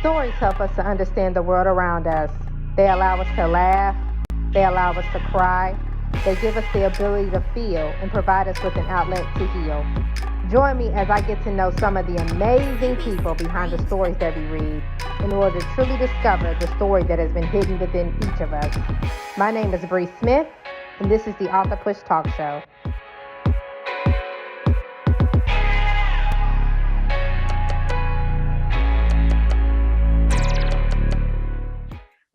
Stories help us to understand the world around us. They allow us to laugh, they allow us to cry, they give us the ability to feel and provide us with an outlet to heal. Join me as I get to know some of the amazing people behind the stories that we read in order to truly discover the story that has been hidden within each of us. My name is Bre Smith, and this is the Author Push Talk Show.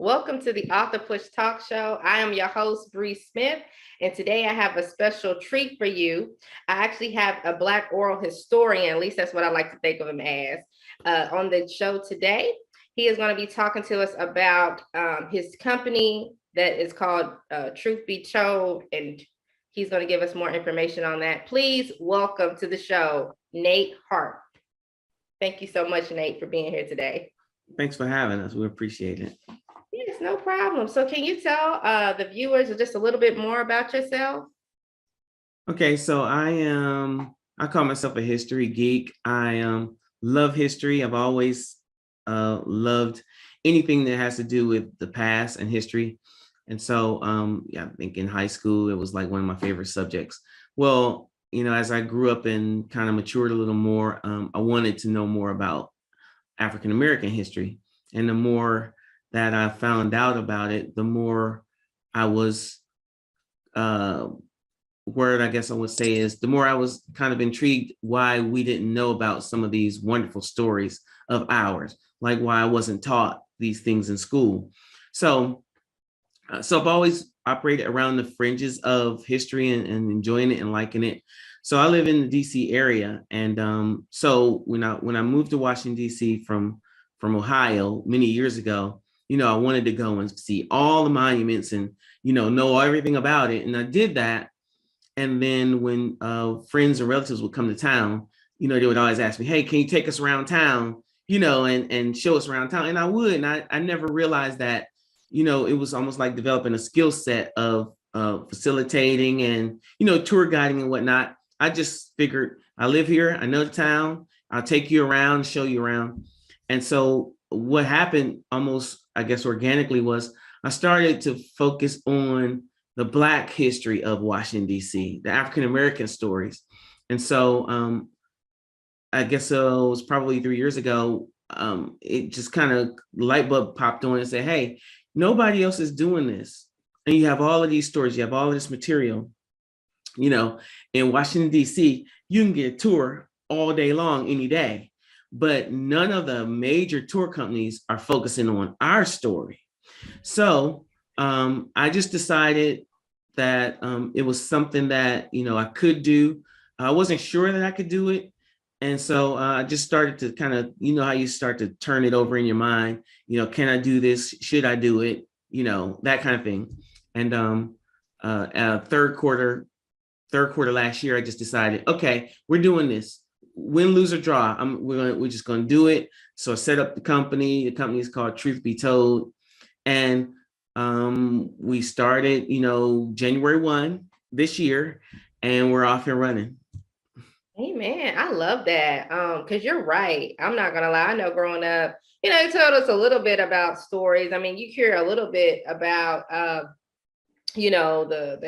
Welcome to the Author Push Talk Show. I am your host, Bre Smith, and today I have a special treat for you. I actually have a Black oral historian, at least that's what I like to think of him as, on the show today. He is going to be talking to us about his company that is called Truth Be Told, and he's going to give us more information on that. Please welcome to the show, Nate Harpe. Thank you so much, Nate, for being here today. Thanks for having us. We appreciate it. Yes, no problem. So can you tell the viewers just a little bit more about yourself? Okay, so I call myself a history geek. I love history. I've always loved anything that has to do with the past and history. And so, yeah, I think in high school, it was like one of my favorite subjects. Well, as I grew up and kind of matured a little more, I wanted to know more about African-American history. And the more that I found out about it, the more I was, word I guess I would say is, the more I was kind of intrigued why we didn't know about some of these wonderful stories of ours, like why I wasn't taught these things in school. So I've always operated around the fringes of history and enjoying it and liking it. So I live in the DC area. And so when I moved to Washington, DC from Ohio many years ago, I wanted to go and see all the monuments and, know everything about it. And I did that. And then when friends and relatives would come to town, they would always ask me, hey, can you take us around town, and show us around town? And I would. And I never realized that, it was almost like developing a skill set of facilitating and, tour guiding and whatnot. I just figured I live here. I know the town. I'll take you around, show you around. And so what happened almost, I guess, organically was I started to focus on the Black history of Washington, D.C., the African-American stories. And so I guess it was probably 3 years ago, it just kind of light bulb popped on and said, hey, nobody else is doing this. And you have all of these stories, you have all of this material, in Washington, D.C., you can get a tour all day long, any day. But none of the major tour companies are focusing on our story. So I just decided that it was something that, I could do. I wasn't sure that I could do it. And so I just started to kind of, how you start to turn it over in your mind, can I do this? Should I do it? That kind of thing. And third quarter last year, I just decided, okay, we're doing this. Win, lose, or draw. We're just going to do it. So I set up the company. The company is called Truth Be Told. And we started, January 1 this year, and we're off and running. Amen. I love that. Because you're right. I'm not gonna lie. I know growing up, you told us a little bit about stories. I mean, you hear a little bit about the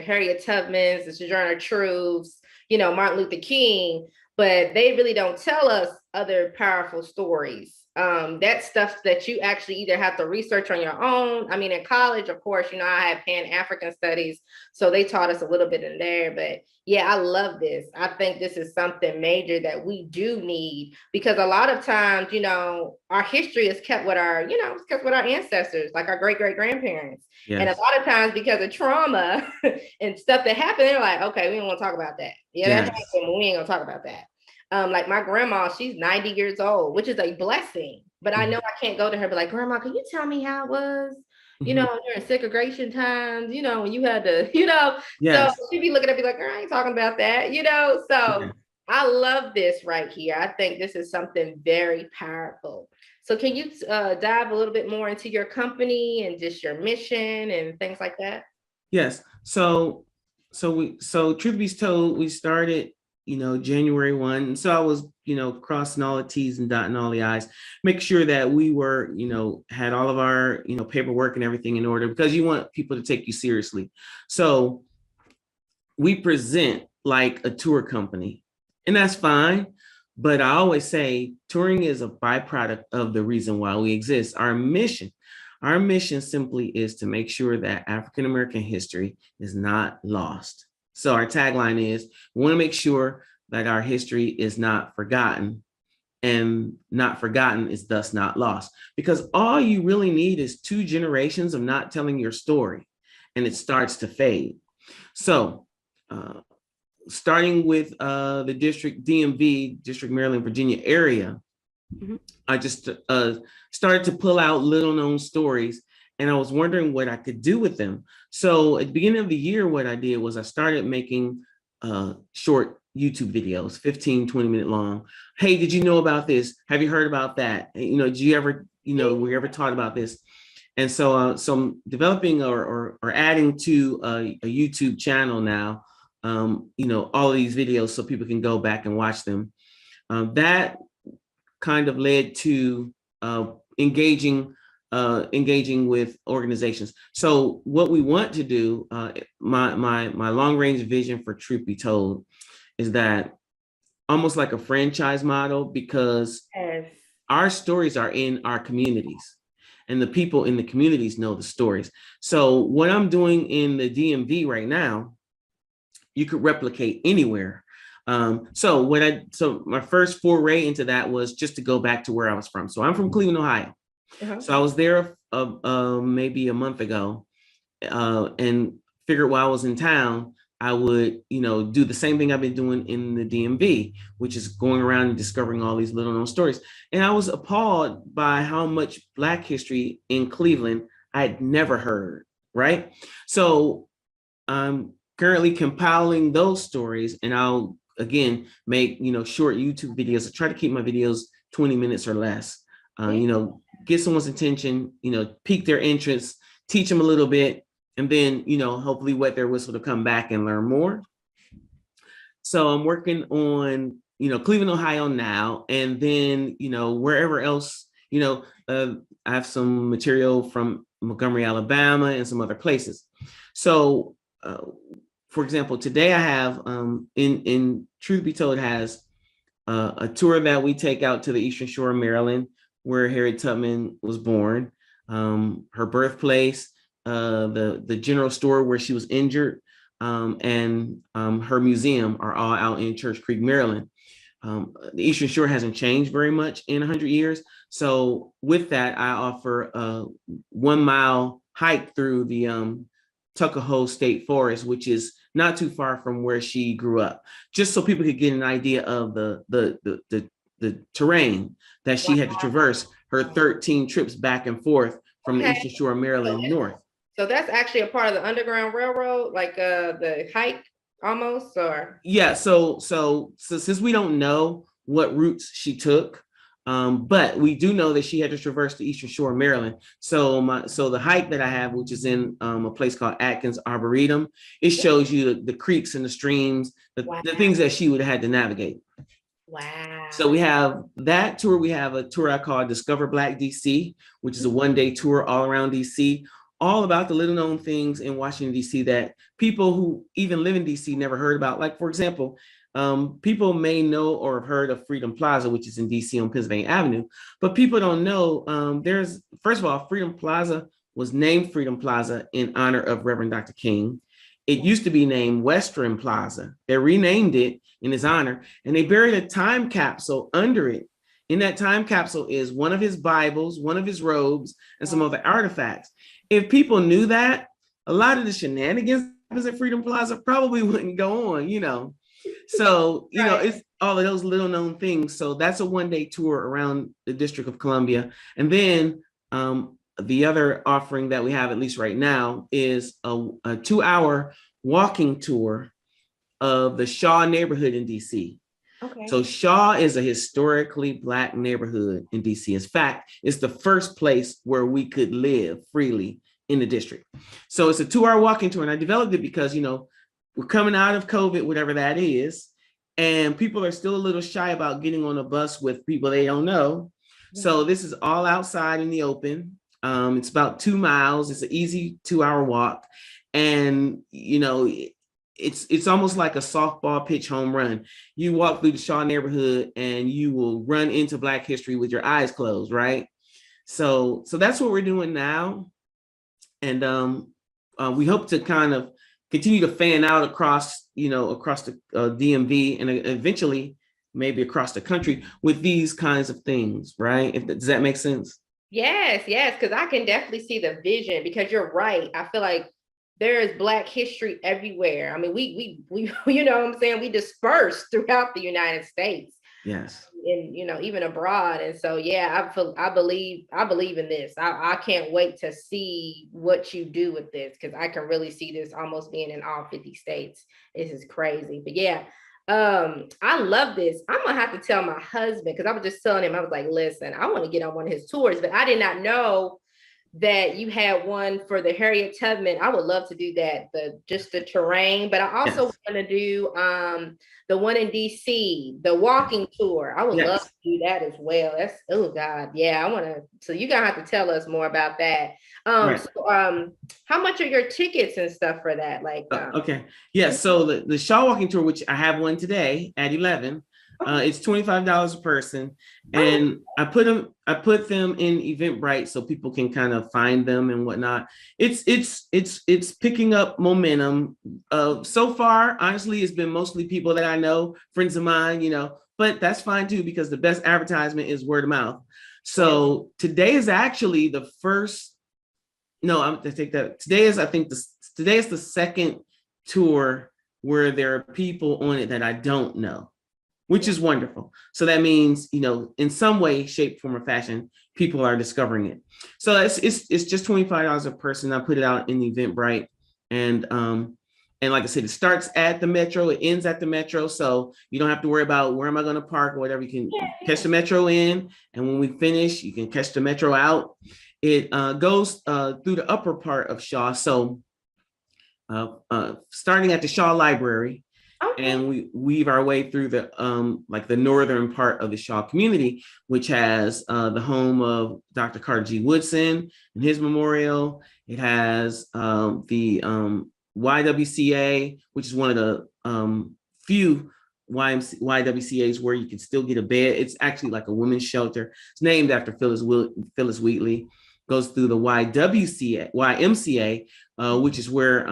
Harriet Tubmans, the Sojourner Truths, Martin Luther King, but they really don't tell us other powerful stories. That's stuff that you actually either have to research on your own. I mean, in college, of course, I had Pan-African studies, so they taught us a little bit in there. But yeah, I love this. I think this is something major that we do need, because a lot of times, our history is kept with our, it's kept with our ancestors, like our great-great-grandparents. Yes. And a lot of times because of trauma and stuff that happened, they're like, okay, we don't want to talk about that. Yeah, yes. That happened, we ain't gonna talk about that. Like my grandma, she's 90 years old, which is a blessing. But I know I can't go to her, but like, Grandma, can you tell me how it was? During segregation times, when you had to, yes. So she'd be looking at me like, I ain't talking about that, So yeah. I love this right here. I think this is something very powerful. So can you dive a little bit more into your company and just your mission and things like that? Yes. So Truth Be Told, we started January 1. And so I was, crossing all the T's and dotting all the I's, make sure that we were, had all of our, paperwork and everything in order, because you want people to take you seriously. So we present like a tour company, and that's fine. But I always say touring is a byproduct of the reason why we exist. Our mission simply is to make sure that African American history is not lost. So our tagline is, we want to make sure that our history is not forgotten, and not forgotten is thus not lost. Because all you really need is 2 generations of not telling your story, and it starts to fade. So starting with the district DMV, District Maryland, Virginia area, I just started to pull out little known stories, and I was wondering what I could do with them. So at the beginning of the year, what I did was I started making short YouTube videos, 15, 20-minute long. Hey, did you know about this? Have you heard about that? Did you ever, were you ever taught about this? And so, I'm developing or adding to a YouTube channel now, all of these videos so people can go back and watch them. That kind of led to engaging with organizations. So what we want to do, my long range vision for Truth Be Told, is that almost like a franchise model, because our stories are in our communities, and the people in the communities know the stories. So what I'm doing in the DMV right now, you could replicate anywhere. So my first foray into that was just to go back to where I was from. So I'm from Cleveland, Ohio. So I was there maybe a month ago, and figured while I was in town, I would, do the same thing I've been doing in the DMV, which is going around and discovering all these little known stories. And I was appalled by how much Black history in Cleveland I had never heard, right? So I'm currently compiling those stories, and I'll, again, make, short YouTube videos. I try to keep my videos 20 minutes or less, get someone's attention, pique their interest, teach them a little bit, and then, hopefully wet their whistle to come back and learn more. So I'm working on, Cleveland, Ohio now, and then, wherever else, I have some material from Montgomery, Alabama, and some other places. So, for example, today I have, in Truth Be Told, has a tour that we take out to the Eastern Shore of Maryland, where Harriet Tubman was born, her birthplace, the general store where she was injured, and her museum are all out in Church Creek, Maryland. The Eastern Shore hasn't changed very much in 100 years. So with that, I offer a 1-mile hike through the Tuckahoe State Forest, which is not too far from where she grew up, just so people could get an idea of the terrain that she had to traverse her 13 trips back and forth from the Eastern Shore of Maryland north. So that's actually a part of the Underground Railroad, like the hike almost, or? Yeah, so since we don't know what routes she took, but we do know that she had to traverse the Eastern Shore of Maryland. So the hike that I have, which is in a place called Atkins Arboretum, it shows you the creeks and the streams, the things that she would have had to navigate. Wow. So we have that tour. We have a tour I call Discover Black DC, which is a 1-day tour all around DC, all about the little known things in Washington, DC that people who even live in DC never heard about. Like, for example, people may know or have heard of Freedom Plaza, which is in DC on Pennsylvania Avenue, but people don't know, first of all, Freedom Plaza was named Freedom Plaza in honor of Reverend Dr. King. It used to be named Western Plaza. They renamed it in his honor, and they buried a time capsule under it. In that time capsule is one of his Bibles, one of his robes, and some other artifacts. If people knew that, a lot of the shenanigans at Freedom Plaza probably wouldn't go on, So, it's all of those little known things. So that's a 1-day tour around the District of Columbia. And then the other offering that we have, at least right now, is a 2-hour walking tour of the Shaw neighborhood in DC. Okay. So Shaw is a historically Black neighborhood in DC. In fact, it's the first place where we could live freely in the district. So it's a 2-hour walking tour, and I developed it because, we're coming out of COVID, whatever that is, and people are still a little shy about getting on a bus with people they don't know. So this is all outside in the open. It's about 2 miles. It's an easy 2-hour walk, and it's almost like a softball pitch home run. You walk through the Shaw neighborhood, and you will run into Black history with your eyes closed, right? So that's what we're doing now, and we hope to kind of continue to fan out across the DMV, and eventually maybe across the country with these kinds of things, right? Does that make sense? Yes, yes, because I can definitely see the vision, because you're right. I feel like there is Black history everywhere. I mean, we you know what I'm saying? We disperse throughout the United States. Yes. And even abroad. And so yeah, I believe in this. I can't wait to see what you do with this, because I can really see this almost being in all 50 states. This is crazy. But yeah, I love this. I'm gonna have to tell my husband, because I was just telling him, I was like, listen, I want to get on one of his tours, but I did not know that you had one for the Harriet Tubman. I would love to do that, the terrain, but I also Yes. want to do the one in DC, the walking tour. I would love to Yes. do that as well. That's, oh God, yeah, I want to. So you're gonna have to tell us more about that. Right. How much are your tickets and stuff for that? Like, Okay. Yeah. So the Shaw Walking Tour, which I have one today at 11, it's $25 a person, oh, and I put them in Eventbrite so people can kind of find them and whatnot. It's picking up momentum. So far, honestly, it's been mostly people that I know, friends of mine, but that's fine too, because the best advertisement is word of mouth. So today is actually the first. No, I'm to take that. Today is the second tour where there are people on it that I don't know, which is wonderful. So that means, in some way, shape, form, or fashion, people are discovering it. So it's just $25 a person. I put it out in the Eventbrite, and like I said, it starts at the Metro, it ends at the Metro, so you don't have to worry about where am I going to park or whatever. You can catch the Metro in, and when we finish, you can catch the Metro out. It goes through the upper part of Shaw, so starting at the Shaw Library, okay. and we weave our way through the northern part of the Shaw community, which has the home of Dr. Carter G. Woodson and his memorial. It has the YWCA, which is one of the few YWCAs where you can still get a bed. It's actually like a women's shelter. It's named after Phyllis Wheatley. Goes through the YMCA, which is where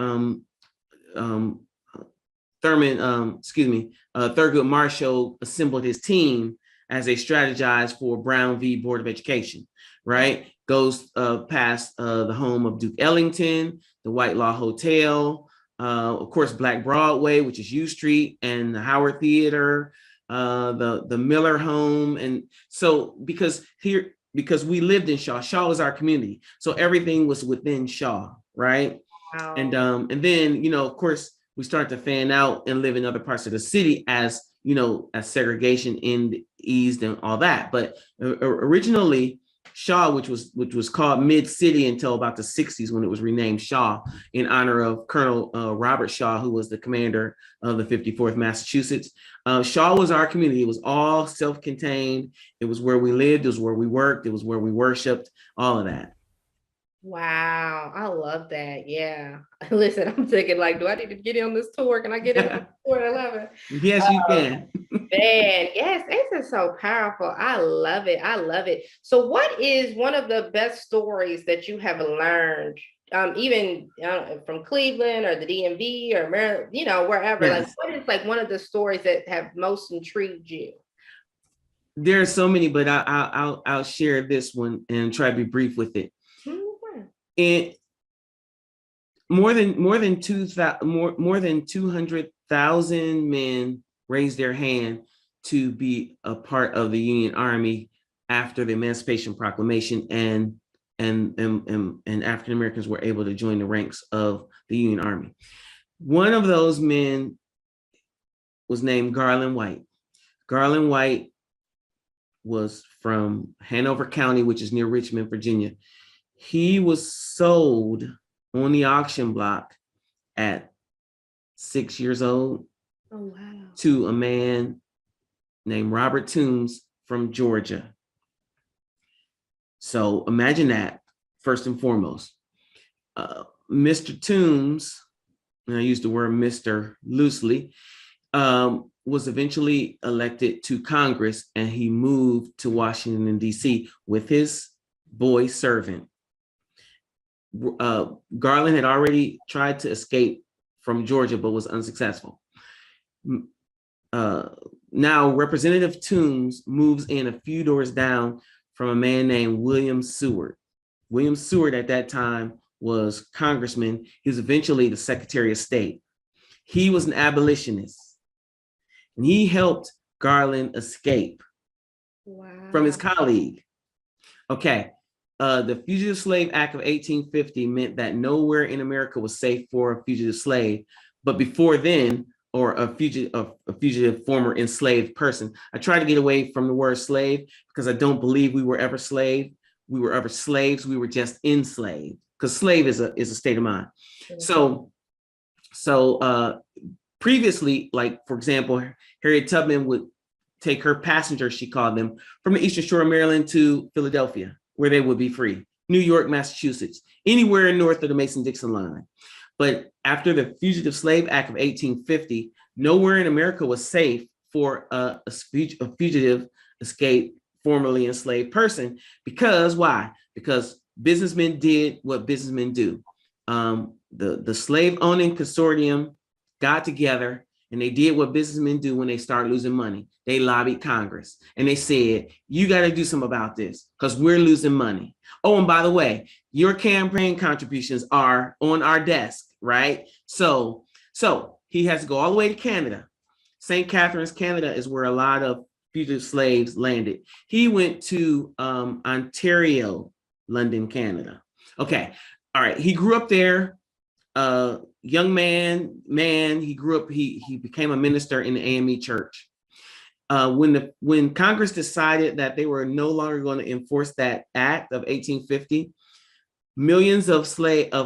Thurgood Marshall assembled his team as they strategized for Brown v. Board of Education, right? Goes past the home of Duke Ellington, the White Law Hotel, of course, Black Broadway, which is U Street, and the Howard Theater, the Miller home. And so because we lived in Shaw was our community. So everything was within Shaw, right? Wow. And then, of course, we start to fan out and live in other parts of the city as segregation eased and all that. But originally, Shaw, which was called Mid-City until about the 60s, when it was renamed Shaw in honor of Colonel Robert Shaw, who was the commander of the 54th Massachusetts. Shaw was our community. It was all self-contained. It was where we lived. It was where we worked. It was where we worshiped, all of that. Wow, I love that. Yeah. Listen, I'm thinking, like, do I need to get in on this tour? Can I get in on the tour at 11? Yes, you can. Man, yes, this is so powerful. I love it. I love it. So what is one of the best stories that you have learned, even from Cleveland or the DMV or Maryland, wherever? Like, Yes. what is like one of the stories that have most intrigued you? There are so many, but I'll share this one and try to be brief with it. Mhm. It more than 200,000 men raised their hand to be a part of the Union Army after the Emancipation Proclamation, and African Americans were able to join the ranks of the Union Army. One of those men was named Garland White. Garland White was from Hanover County, which is near Richmond, Virginia. He was sold on the auction block at 6 years old. Oh, wow. to a man named Robert Toombs from Georgia. So imagine that, first and foremost. Mr. Toombs, and I use the word Mr. loosely, was eventually elected to Congress, and he moved to Washington, D.C. with his boy servant. Garland had already tried to escape from Georgia, but was unsuccessful. Now, Representative Toombs moves in a few doors down from a man named William Seward. William Seward at that time was congressman. He was eventually the Secretary of State. He was an abolitionist, and he helped Garland escape from his colleague. Okay, the Fugitive Slave Act of 1850 meant that nowhere in America was safe for a fugitive slave, but before then, or a fugitive former enslaved person. I try to get away from the word slave because I don't believe we were ever slave. We were ever slaves. We were just enslaved, because slave is a state of mind. So previously, like for example, Harriet Tubman would take her passengers, she called them, from the Eastern Shore of Maryland to Philadelphia, where they would be free. New York, Massachusetts, anywhere north of the Mason-Dixon line. But after the Fugitive Slave Act of 1850, nowhere in America was safe for a fugitive escape formerly enslaved person. Because why? Because businessmen did what businessmen do. The slave owning consortium got together and they did what businessmen do when they start losing money. They lobbied Congress and they said, you got to do something about this because we're losing money. Oh, and by the way, your campaign contributions are on our desk, right? So he has to go all the way to Canada. St. Catharines, Canada is where a lot of fugitive slaves landed. He went to Ontario, London, Canada. Okay, all right. He grew up there. Young man, he grew up, he became a minister in the AME church. When Congress decided that they were no longer going to enforce that act of 1850, millions of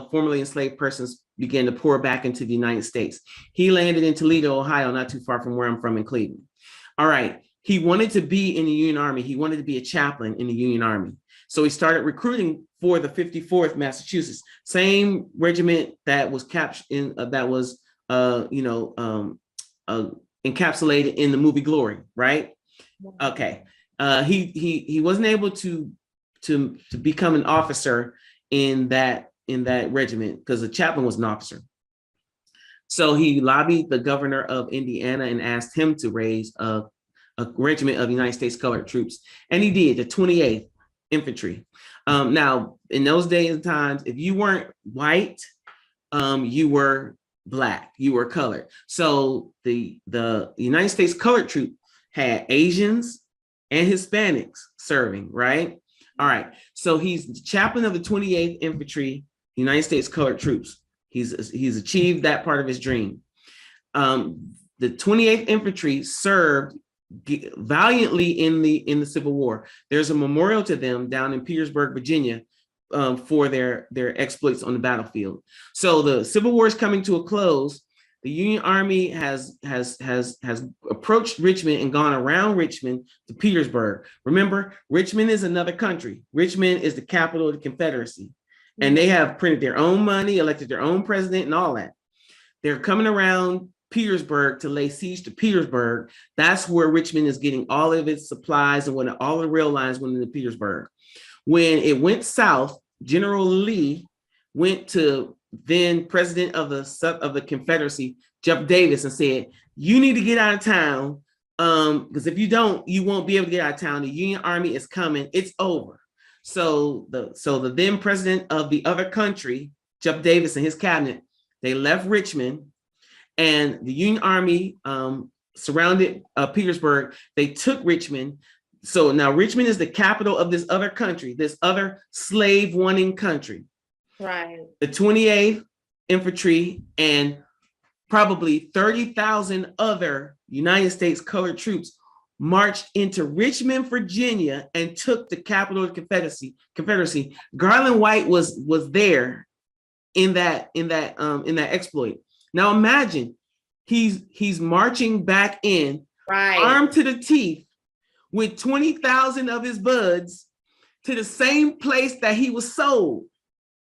formerly enslaved persons began to pour back into the United States. He landed in Toledo, Ohio, not too far from where I'm from in Cleveland. All right, he wanted to be in the Union Army. He wanted to be a chaplain in the Union Army. So he started recruiting for the 54th Massachusetts, same regiment that was captured in encapsulated in the movie Glory, right? Okay, he wasn't able to become an officer in that regiment because the chaplain was an officer. So he lobbied the governor of Indiana and asked him to raise a regiment of United States colored troops, and he did, the 28th Infantry. Now, in those days and times, if you weren't white, you were Black, you were colored. So the United States colored troop had Asians and Hispanics serving, right? All right. So he's the chaplain of the 28th Infantry, United States colored troops. He's achieved that part of his dream. The 28th Infantry served valiantly in the Civil War. There's a memorial to them down in Petersburg, Virginia, for their exploits on the battlefield. So the Civil War is coming to a close. The Union Army has approached Richmond and gone around Richmond to Petersburg. Remember, Richmond is another country. Richmond is the capital of the Confederacy, and they have printed their own money, elected their own president, and all that. They're coming around Petersburg to lay siege to Petersburg. That's where Richmond is getting all of its supplies, and when all the rail lines went into Petersburg. When it went south, General Lee went to then president of the Confederacy, Jeff Davis, and said, you need to get out of town, because if you don't, you won't be able to get out of town. The Union Army is coming. It's over. So the then president of the other country, Jeff Davis, and his cabinet, they left Richmond, and the Union Army surrounded Petersburg. They took Richmond. So now Richmond is the capital of this other country, this other slave-wanting country. Right. The 28th Infantry and probably 30,000 other United States colored troops marched into Richmond, Virginia, and took the capital of the Confederacy. Garland White was there in that exploit. Now imagine He's marching back in, Right. armed to the teeth, with 20,000 of his buds to the same place that he was sold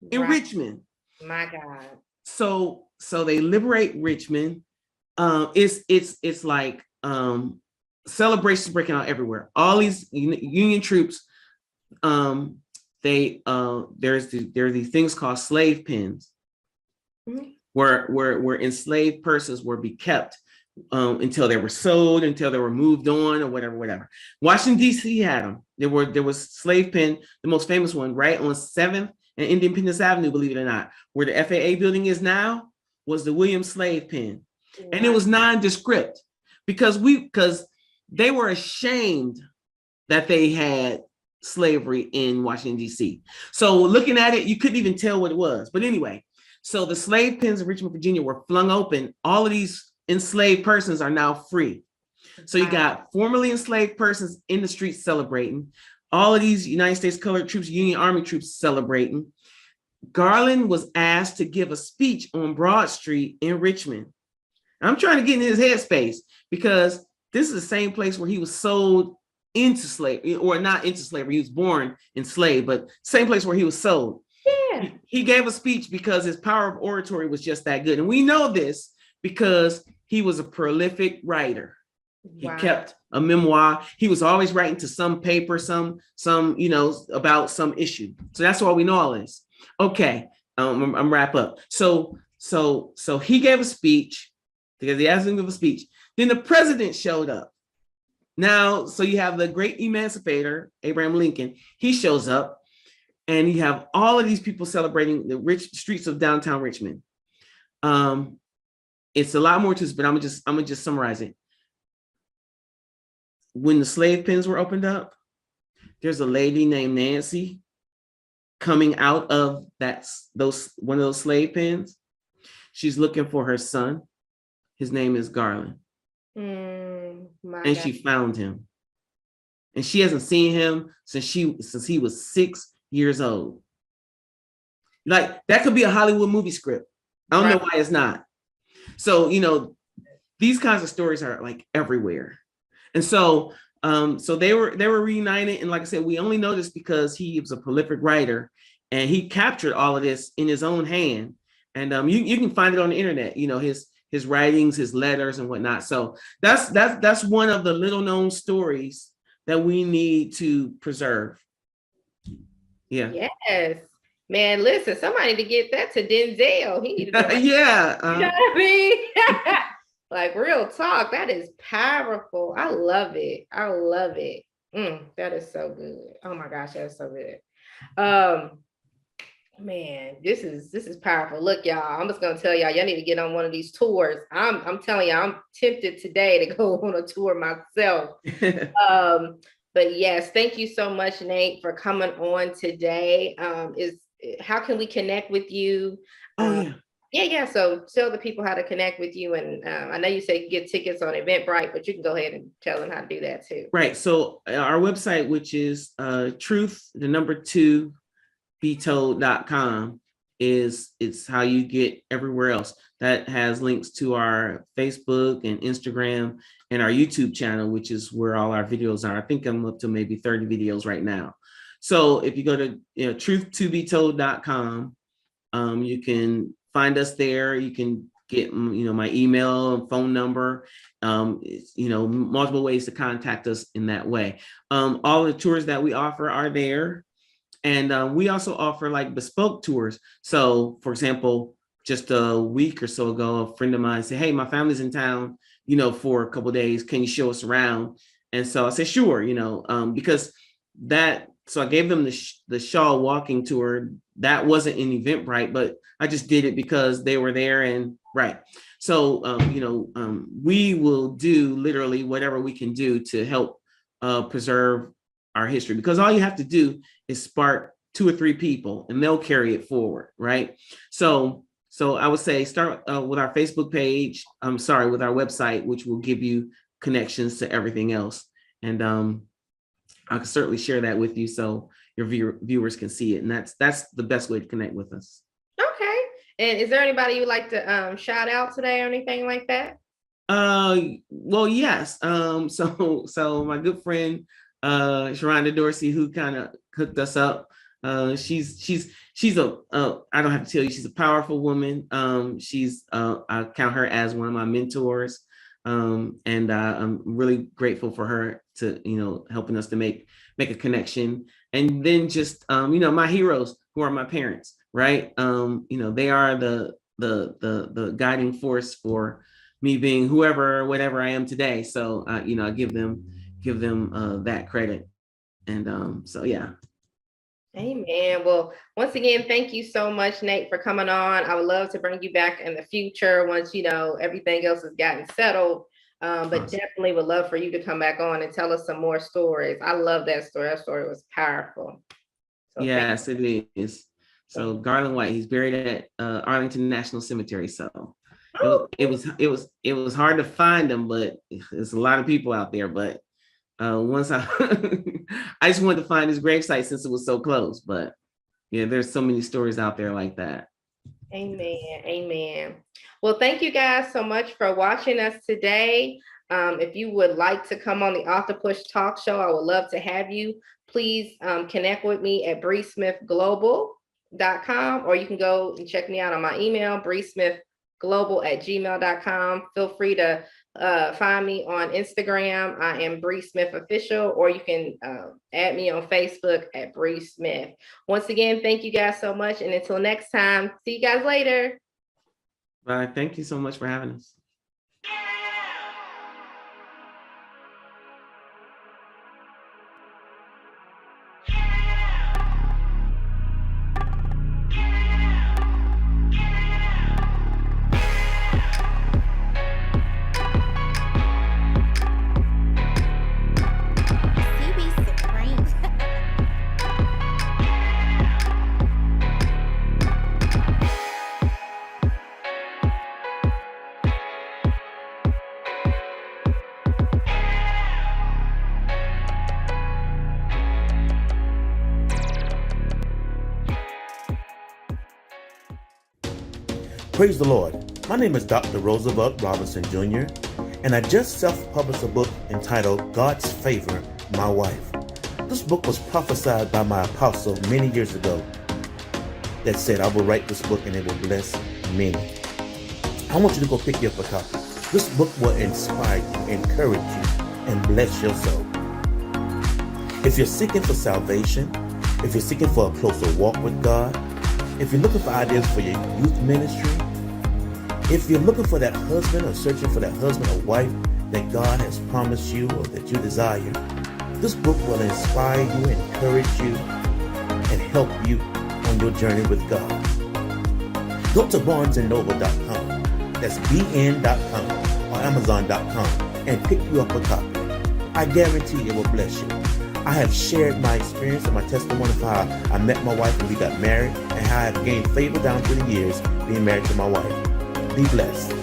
in Richmond. My God. So they liberate Richmond. It's like celebrations breaking out everywhere. All these Union troops, there are these things called slave pens, where enslaved persons were be kept until they were sold, until they were moved on, or whatever. Washington D.C. had them. There was slave pen, the most famous one, right on 7th and Independence Avenue, believe it or not, where the FAA building is now, was the William slave pen. Wow. And it was nondescript because they were ashamed that they had slavery in Washington, D.C. So looking at it, you couldn't even tell what it was. But anyway, so the slave pens in Richmond, Virginia were flung open. All of these enslaved persons are now free. So you got formerly enslaved persons in the streets celebrating. All of these United States colored troops, Union Army troops celebrating. Garland was asked to give a speech on Broad Street in Richmond. I'm trying to get in his headspace because this is the same place where he was sold into slavery, or not into slavery. He was born enslaved, but same place where he was sold. Yeah. He gave a speech because his power of oratory was just that good. And we know this because he was a prolific writer. He kept a memoir. He was always writing to some paper, some about some issue. So that's why we know all this. Okay, I'm wrap up. So he gave a speech because he asked him to give a speech. Then the president showed up. Now, so you have the great emancipator, Abraham Lincoln. He shows up, and you have all of these people celebrating the rich streets of downtown Richmond. It's a lot more to this, but I'm gonna just summarize it. When the slave pens were opened up, there's a lady named Nancy coming out of one of those slave pens. She's looking for her son. His name is Garland. And she found him. And she hasn't seen him since he was 6 years old. Like, that could be a Hollywood movie script. I don't know why it's not. So, these kinds of stories are like everywhere. And so they were reunited. And like I said, we only know this because he was a prolific writer and he captured all of this in his own hand. And you can find it on the internet, his writings, his letters and whatnot. So that's one of the little known stories that we need to preserve. Yeah. Yes. Man, listen, somebody to get that to Denzel. He needed to yeah. You know what I mean? Like, real talk. That is powerful. I love it. That is so good. Oh my gosh, that is so good. Man, this is powerful. Look, y'all, I'm just gonna tell y'all need to get on one of these tours. I'm telling y'all, I'm tempted today to go on a tour myself. But yes, thank you so much, Nate, for coming on today. How can we connect with you? Yeah. So tell the people how to connect with you. And I know you say get tickets on Eventbrite, but you can go ahead and tell them how to do that too. Right. So our website, which is truth2betold.com, it's how you get everywhere else. That has links to our Facebook and Instagram and our YouTube channel, which is where all our videos are. I think I'm up to maybe 30 videos right now. So if you go to truth2betold.com, you can find us there. You can get my email and phone number, multiple ways to contact us in that way. All the tours that we offer are there. And we also offer like bespoke tours. So for example, just a week or so ago, a friend of mine said, hey, my family's in town, for a couple of days. Can you show us around? And so I said, sure, because so I gave them the Shaw walking tour. That wasn't in Eventbrite, but I just did it because they were there and right. So, we will do literally whatever we can do to help preserve our history, because all you have to do is spark 2 or 3 people and they'll carry it forward. Right. So I would say start with our Facebook page. With our website, which will give you connections to everything else. And I can certainly share that with you so your viewers can see it. And that's the best way to connect with us. Okay. And is there anybody you'd like to shout out today or anything like that? Well, yes. So my good friend, Sharonda Dorsey, who kind of hooked us up. She's I don't have to tell you, she's a powerful woman. I count her as one of my mentors. And I'm really grateful for her to, helping us to make a connection. And then just, my heroes who are my parents, right? They are the guiding force for me being whoever, whatever I am today. So, I give them that credit. And so, yeah. Amen. Well, once again, thank you so much, Nate, for coming on. I would love to bring you back in the future once, everything else has gotten settled. But Awesome. definitely would love for you to come back on and tell us some more stories. I love that story. That story was powerful. So yes, it is. So Garland White, he's buried at Arlington National Cemetery. So it was hard to find him, but there's a lot of people out there. But once I I just wanted to find his gravesite since it was so close. But yeah, there's so many stories out there like that. Amen. Amen. Well, thank you guys so much for watching us today. If you would like to come on the Author Push Talk Show, I would love to have you. Please connect with me at bresmithglobal.com, or you can go and check me out on my email, bresmithglobal@gmail.com. Feel free to find me on Instagram. I am Bre Smith Official, or you can add me on Facebook at Bre Smith. Once again, thank you guys so much. And until next time, see you guys later. Bye. Thank you so much for having us. Praise the Lord. My name is Dr. Roosevelt Robinson Jr., and I just self-published a book entitled God's Favor, My Wife. This book was prophesied by my apostle many years ago that said, I will write this book and it will bless many. I want you to go pick you up a copy. This book will inspire you, encourage you, and bless your soul. If you're seeking for salvation, if you're seeking for a closer walk with God, if you're looking for ideas for your youth ministry, if you're looking for that husband or searching for that husband or wife that God has promised you or that you desire, this book will inspire you, encourage you, and help you on your journey with God. Go to barnesandnoble.com, that's bn.com or amazon.com, and pick you up a copy. I guarantee it will bless you. I have shared my experience and my testimony of how I met my wife and we got married, and how I have gained favor down through the years being married to my wife. Be blessed.